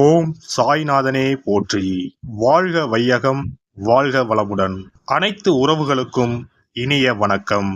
ஓம் சாய்நாதனே போற்றி. வாழ்க வையகம், வாழ்க வளமுடன். அனைத்து உறவுகளுக்கும் இனிய வணக்கம்.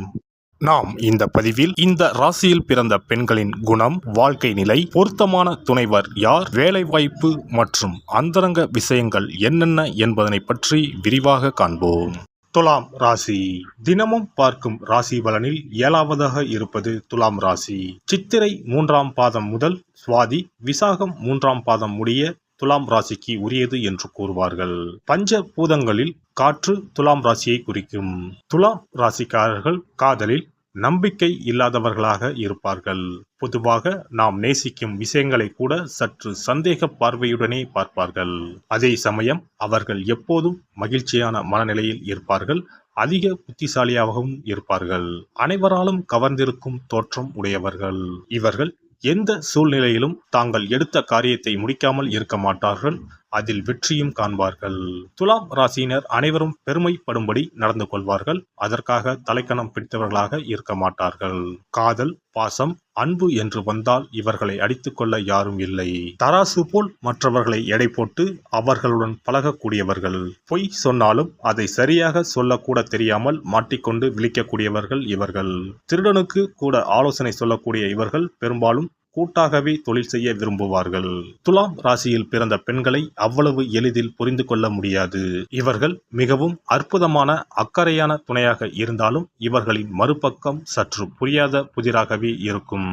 நாம் இந்த பதிவில் இந்த ராசியில் பிறந்த பெண்களின் குணம், வாழ்க்கை நிலை, பொருத்தமான துணைவர் யார், வேலைவாய்ப்பு மற்றும் அந்தரங்க விஷயங்கள் என்னென்ன என்பதனை பற்றி விரிவாக காண்போம். துலாம் ராசி. தினமும் பார்க்கும் ராசி பலனில் 7வதாக இருப்பது துலாம் ராசி. சித்திரை 3ஆம் பாதம் முதல் சுவாதி விசாகம் 3ஆம் பாதம் முடிய துலாம் ராசிக்கு உரியது என்று கூறுவார்கள். பஞ்ச பூதங்களில் காற்று துலாம் ராசியை குறிக்கும். துலாம் ராசிக்காரர்கள் காதலில் நம்பிக்கை இல்லாதவர்களாக இருப்பார்கள். பொதுவாக நாம் நேசிக்கும் விஷயங்களை கூட சற்று சந்தேக பார்வையுடனே பார்ப்பார்கள். அதே சமயம் அவர்கள் எப்போதும் மகிழ்ச்சியான மனநிலையில் இருப்பார்கள். அதிக புத்திசாலியாகவும் இருப்பார்கள். அனைவராலும் கவர்ந்திருக்கும் தோற்றம் உடையவர்கள். இவர்கள் எந்த சூழ்நிலையிலும் தாங்கள் எடுத்த காரியத்தை முடிக்காமல் இருக்க மாட்டார்கள். அதில் வெற்றியும் காண்பார்கள். துலாம் ராசியினர் அனைவரும் பெருமைப்படும்படி நடந்து கொள்வார்கள். அதற்காக தலைக்கணம் பிடித்தவர்களாக இருக்க மாட்டார்கள். காதல், பாசம், அன்பு என்று வந்தால் இவர்களை அடித்துக் கொள்ள யாரும் இல்லை. தராசு போல் மற்றவர்களை எடை போட்டு அவர்களுடன் பழகக்கூடியவர்கள். பொய் சொன்னாலும் அதை சரியாக சொல்லக்கூட தெரியாமல் மாட்டிக்கொண்டு விழிக்கக்கூடியவர்கள் இவர்கள். திருடனுக்கு கூட ஆலோசனை சொல்லக்கூடிய இவர்கள் பெரும்பாலும் கூட்டாகவே தொழில் செய்ய விரும்புவார்கள். துலாம் ராசியில் பிறந்த பெண்களை அவ்வளவு எளிதில் புரிந்து கொள்ள முடியாது. இவர்கள் மிகவும் அற்புதமான அக்கறையான துணையாக இருந்தாலும் இவர்களின் மறுபக்கம் சற்று புரியாத புதிராகவே இருக்கும்.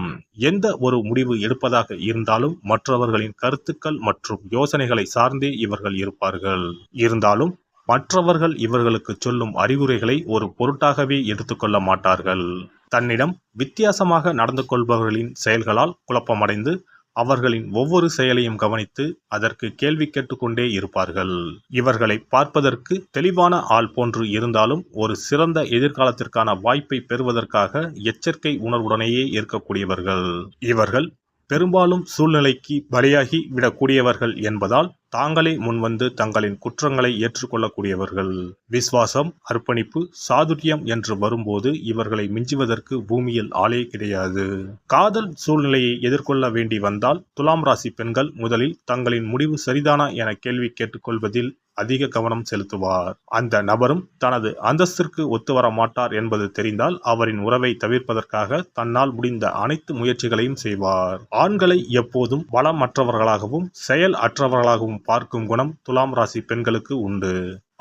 எந்த ஒரு முடிவு எடுப்பதாக இருந்தாலும் மற்றவர்களின் கருத்துக்கள் மற்றும் யோசனைகளை சார்ந்தே இவர்கள் இருப்பார்கள். இருந்தாலும் மற்றவர்கள் இவர்களுக்கு சொல்லும் அறிவுரைகளை ஒரு பொருட்டாகவே எடுத்துக்கொள்ள மாட்டார்கள். தன்னிடம் வித்தியாசமாக நடந்து கொள்பவர்களின் செயல்களால் குழப்பமடைந்து அவர்களின் ஒவ்வொரு செயலையும் கவனித்து அதற்கு கேள்வி கேட்டுக்கொண்டே இருப்பார்கள். இவர்களை பார்ப்பதற்கு தெளிவான ஆள் போன்று இருந்தாலும் ஒரு சிறந்த எதிர்காலத்திற்கான வாய்ப்பை பெறுவதற்காக எச்சரிக்கை உணர்வுடனேயே இருக்கக்கூடியவர்கள். இவர்கள் பெரும்பாலும் சூழ்நிலைக்கு பலியாகி விடக்கூடியவர்கள் என்பதால் தாங்களே முன்வந்து தங்களின் குற்றங்களை ஏற்றுக்கொள்ளக்கூடியவர்கள். விசுவாசம், அர்ப்பணிப்பு, சாதுரியம் என்று வரும்போது இவர்களை மிஞ்சுவதற்கு பூமியில் ஆளே கிடையாது. காதல் சூழ்நிலையை எதிர்கொள்ள வேண்டி வந்தால் துலாம் ராசி பெண்கள் முதலில் தங்களின் முடிவு சரிதானா என கேள்வி கேட்டுக்கொள்வதில் அதிக கவனம் செலுத்துவார். அந்த நபரும் தனது அந்தஸ்திற்கு ஒத்துவர மாட்டார் என்பது தெரிந்தால் அவரின் உறவை தவிர்ப்பதற்காக தன்னால் முடிந்த அனைத்து முயற்சிகளையும் செய்வார். ஆண்களை எப்போதும் பலமற்றவர்களாகவும் செயல் அற்றவர்களாகவும் பார்க்கும் குணம் துலாம் ராசி பெண்களுக்கு உண்டு.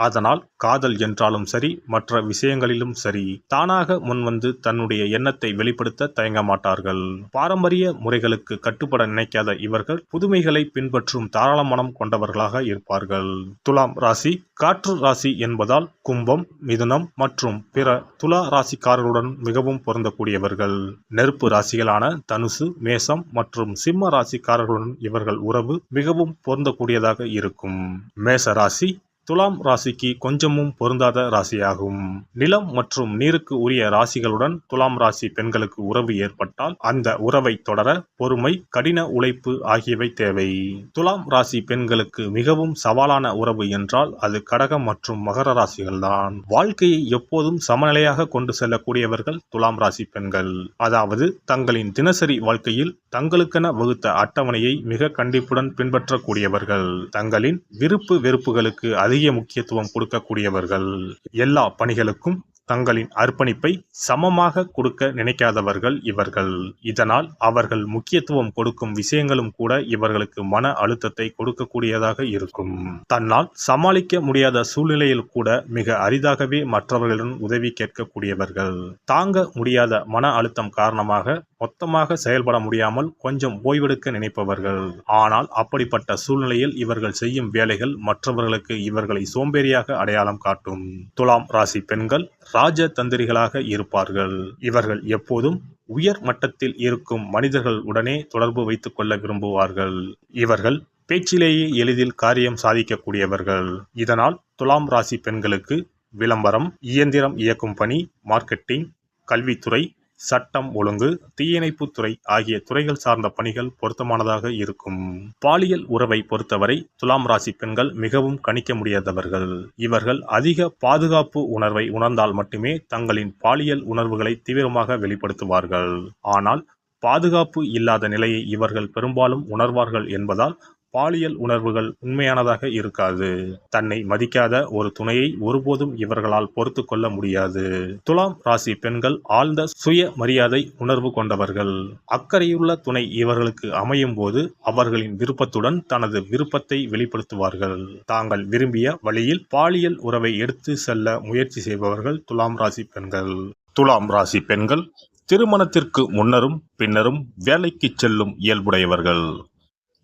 அதனால் காதல் என்றாலும் சரி, மற்ற விஷயங்களிலும் சரி, தானாக முன்வந்து தன்னுடைய எண்ணத்தை வெளிப்படுத்த தயங்க மாட்டார்கள். பாரம்பரிய முறைகளுக்கு கட்டுப்பட நினைக்காத இவர்கள் புதுமைகளை பின்பற்றும் தாராள மனம் கொண்டவர்களாக இருப்பார்கள். துலாம் ராசி காற்று ராசி என்பதால் கும்பம், மிதுனம் மற்றும் பிற துலா ராசிக்காரர்களுடன் மிகவும் பொருந்தக்கூடியவர்கள். நெருப்பு ராசிகளான தனுசு, மேசம் மற்றும் சிம்ம ராசிக்காரர்களுடன் இவர்கள் உறவு மிகவும் பொருந்தக்கூடியதாக இருக்கும். மேச ராசி துலாம் ராசிக்கு கொஞ்சமும் பொருந்தாத ராசியாகும். நிலம் மற்றும் நீருக்கு உரிய ராசிகளுடன் துலாம் ராசி பெண்களுக்கு உறவு ஏற்பட்டால் அந்த உறவை தொடர பொறுமை, கடின உழைப்பு ஆகியவை தேவை. துலாம் ராசி பெண்களுக்கு மிகவும் சவாலான உறவு என்றால் அது கடகம் மற்றும் மகர ராசிகள்தான். வாழ்க்கையை எப்போதும் சமநிலையாக கொண்டு செல்லக்கூடியவர்கள் துலாம் ராசி பெண்கள். அதாவது தங்களின் தினசரி வாழ்க்கையில் தங்களுக்கென வகுத்த அட்டவணையை மிக கண்டிப்புடன் பின்பற்றக்கூடியவர்கள். தங்களின் விருப்பு வெறுப்புகளுக்கு அதிக முக்கியத்துவம் கொடுக்கக்கூடியவர்கள். எல்லா பணிகளுக்கும் தங்களின் அர்ப்பணிப்பை சமமாக கொடுக்க நினைக்காதவர்கள் இவர்கள். இதனால் அவர்கள் முக்கியத்துவம் கொடுக்கும் விஷயங்களும் கூட இவர்களுக்கு மன அழுத்தத்தை கொடுக்கக்கூடியதாக இருக்கும். தன்னால் சமாளிக்க முடியாத சூழ்நிலையில் கூட மிக அரிதாகவே மற்றவர்களிடம் உதவி கேட்கக்கூடியவர்கள். தாங்க முடியாத மன அழுத்தம் காரணமாக மொத்தமாக செயல்பட முடியாமல் கொஞ்சம் ஓய்வெடுக்க நினைப்பவர்கள். ஆனால் அப்படிப்பட்ட சூழ்நிலையில் இவர்கள் செய்யும் வேலைகள் மற்றவர்களுக்கு இவர்களை சோம்பேறியாக அடையாளம் காட்டும். துலாம் ராசி பெண்கள் ராஜ தந்திரிகளாக இருப்பார்கள். இவர்கள் எப்போதும் உயர் மட்டத்தில் இருக்கும் மனிதர்கள் உடனே தொடர்பு வைத்துக் கொள்ள விரும்புவார்கள். இவர்கள் பேச்சிலேயே எளிதில் காரியம் சாதிக்கக்கூடியவர்கள். இதனால் துலாம் ராசி பெண்களுக்கு விளம்பரம், இயந்திரம் இயக்கும் பணி, மார்க்கெட்டிங், கல்வித்துறை, சட்டம் ஒழுங்கு, தீயணைப்புத்துறை ஆகிய துறைகள் சார்ந்த பணிகள் பொருத்தமானதாக இருக்கும். பாலியல் உறவை பொறுத்தவரை துலாம் ராசி பெண்கள் மிகவும் கணிக்க முடியாதவர்கள். இவர்கள் அதிக பாதுகாப்பு உணர்வை உணர்ந்தால் மட்டுமே தங்களின் பாலியல் உணர்வுகளை தீவிரமாக வெளிப்படுத்துவார்கள். ஆனால் பாதுகாப்பு இல்லாத நிலையை இவர்கள் பெரும்பாலும் உணர்வார்கள் என்பதால் பாலியல் உணர்வுகள் உண்மையானதாக இருக்காது. தன்னை மதிக்காத ஒரு துணையை ஒருபோதும் இவர்களால் பொறுத்து கொள்ள முடியாது. துலாம் ராசி பெண்கள் ஆழ்ந்த சுய மரியாதை உணர்வு கொண்டவர்கள். அக்கறையுள்ள துணை இவர்களுக்கு அமையும் போது அவர்களின் விருப்பத்துடன் தனது விருப்பத்தை வெளிப்படுத்துவார்கள். தாங்கள் விரும்பிய வழியில் பாலியல் உறவை எடுத்து செல்ல முயற்சி செய்பவர்கள் துலாம் ராசி பெண்கள். துலாம் ராசி பெண்கள் திருமணத்திற்கு முன்னரும் பின்னரும் வேலைக்கு செல்லும் இயல்புடையவர்கள்.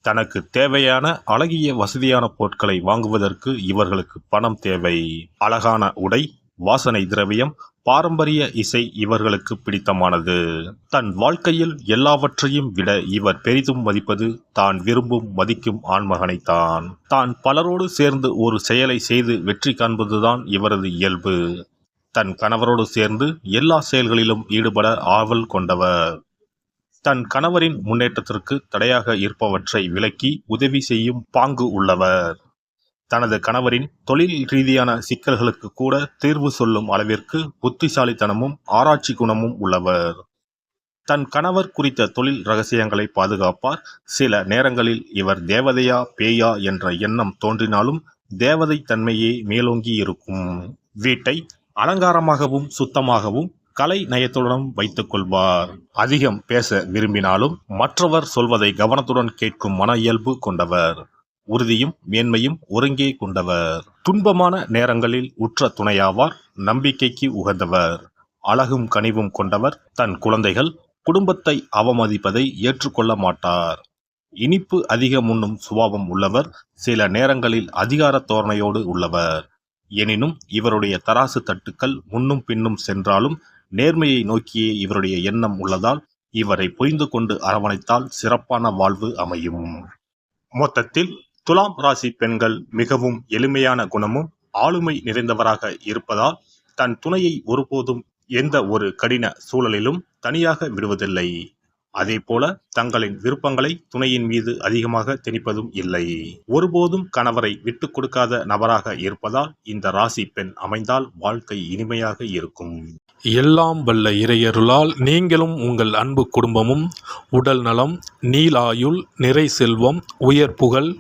தனக்கு தேவையான அழகிய வசதியான பொருட்களை வாங்குவதற்கு இவர்களுக்கு பணம் தேவை. அழகான உடை, வாசனை திரவியம், பாரம்பரிய இசை இவர்களுக்கு பிடித்தமானது. தன் வாழ்க்கையில் எல்லாவற்றையும் விட இவர் பெரிதும் மதிப்பது தான் விரும்பும் மதிக்கும் ஆண்மகனைத்தான். தான் பலரோடு சேர்ந்து ஒரு செயலை செய்து வெற்றி காண்பதுதான் இவரது இயல்பு. தன் கணவரோடு சேர்ந்து எல்லா செயல்களிலும் ஈடுபட ஆவல் கொண்டவர். தன் கணவரின் முன்னேற்றத்திற்கு தடையாக இருப்பவற்றை விலக்கி உதவி செய்யும் பாங்கு உள்ளவர். தனது கணவரின் தொழில் ரீதியான சிக்கல்களுக்கு கூட தீர்வு சொல்லும் அளவிற்கு புத்திசாலித்தனமும் ஆராய்ச்சி குணமும் உள்ளவர். தன் கணவர் குறித்த தொழில் ரகசியங்களை பாதுகாப்பார். சில நேரங்களில் இவர் தேவதையா பேயா என்ற எண்ணம் தோன்றினாலும் தேவதை தன்மையே மேலோங்கி இருக்கும். வீட்டை அலங்காரமாகவும் சுத்தமாகவும் கலை நயத்துடன் வைத்துக் கொள்வார். அதிகம் பேச விரும்பினாலும் மற்றவர் சொல்வதை கவனத்துடன் கேட்கும் மன இயல்பு கொண்டவர். உறுதியும் மேன்மையும் ஒருங்கே கொண்டவர். துன்பமான நேரங்களில் உற்ற துணையாவார். நம்பிக்கைக்கு உகந்தவர். அழகும் கனிவும் கொண்டவர். தன் குழந்தைகள் குடும்பத்தை அவமதிப்பதை ஏற்றுக்கொள்ள மாட்டார். இனிப்பு அதிகம் உண்ணும் சுபாவம் உள்ளவர். சில நேரங்களில் அதிகார தோரணையோடு உள்ளவர். எனினும் இவருடைய தராசு தட்டுக்கள் முன்னும் பின்னும் சென்றாலும் நேர்மையை நோக்கியே இவருடைய எண்ணம் உள்ளதால் இவரை புரிந்து கொண்டு அரவணைத்தால் சிறப்பான வாழ்வு அமையும். மொத்தத்தில் துலாம் ராசி பெண்கள் மிகவும் எளிமையான குணமும் ஆளுமை நிறைந்தவராக இருப்பதால் தன் துணையை ஒருபோதும் எந்த ஒரு கடின சூழலிலும் தனியாக விடுவதில்லை. அதேபோல தங்களின் விருப்பங்களை துணையின் மீது அதிகமாக திணிப்பதும் இல்லை. ஒருபோதும் கணவரை விட்டு கொடுக்காத நபராக இருப்பதால் இந்த ராசி பெண் அமைந்தால் வாழ்க்கை இனிமையாக இருக்கும். எல்லாம் வல்ல இறையருளால் நீங்களும் உங்கள் அன்பு குடும்பமும் உடல் நலம், நீலாயுள், நிறை செல்வம், உயர் புகழ்,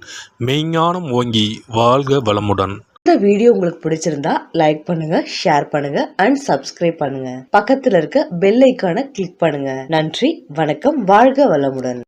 மெய்ஞானம் ஓங்கி வாழ்க வளமுடன். இந்த வீடியோ உங்களுக்கு பிடிச்சிருந்தா லைக் பண்ணுங்க, ஷேர் பண்ணுங்க அண்ட் சப்ஸ்கிரைப் பண்ணுங்க. பக்கத்துல இருக்க பெல் ஐகானை கிளிக் பண்ணுங்க. நன்றி, வணக்கம், வாழ்க வளமுடன்.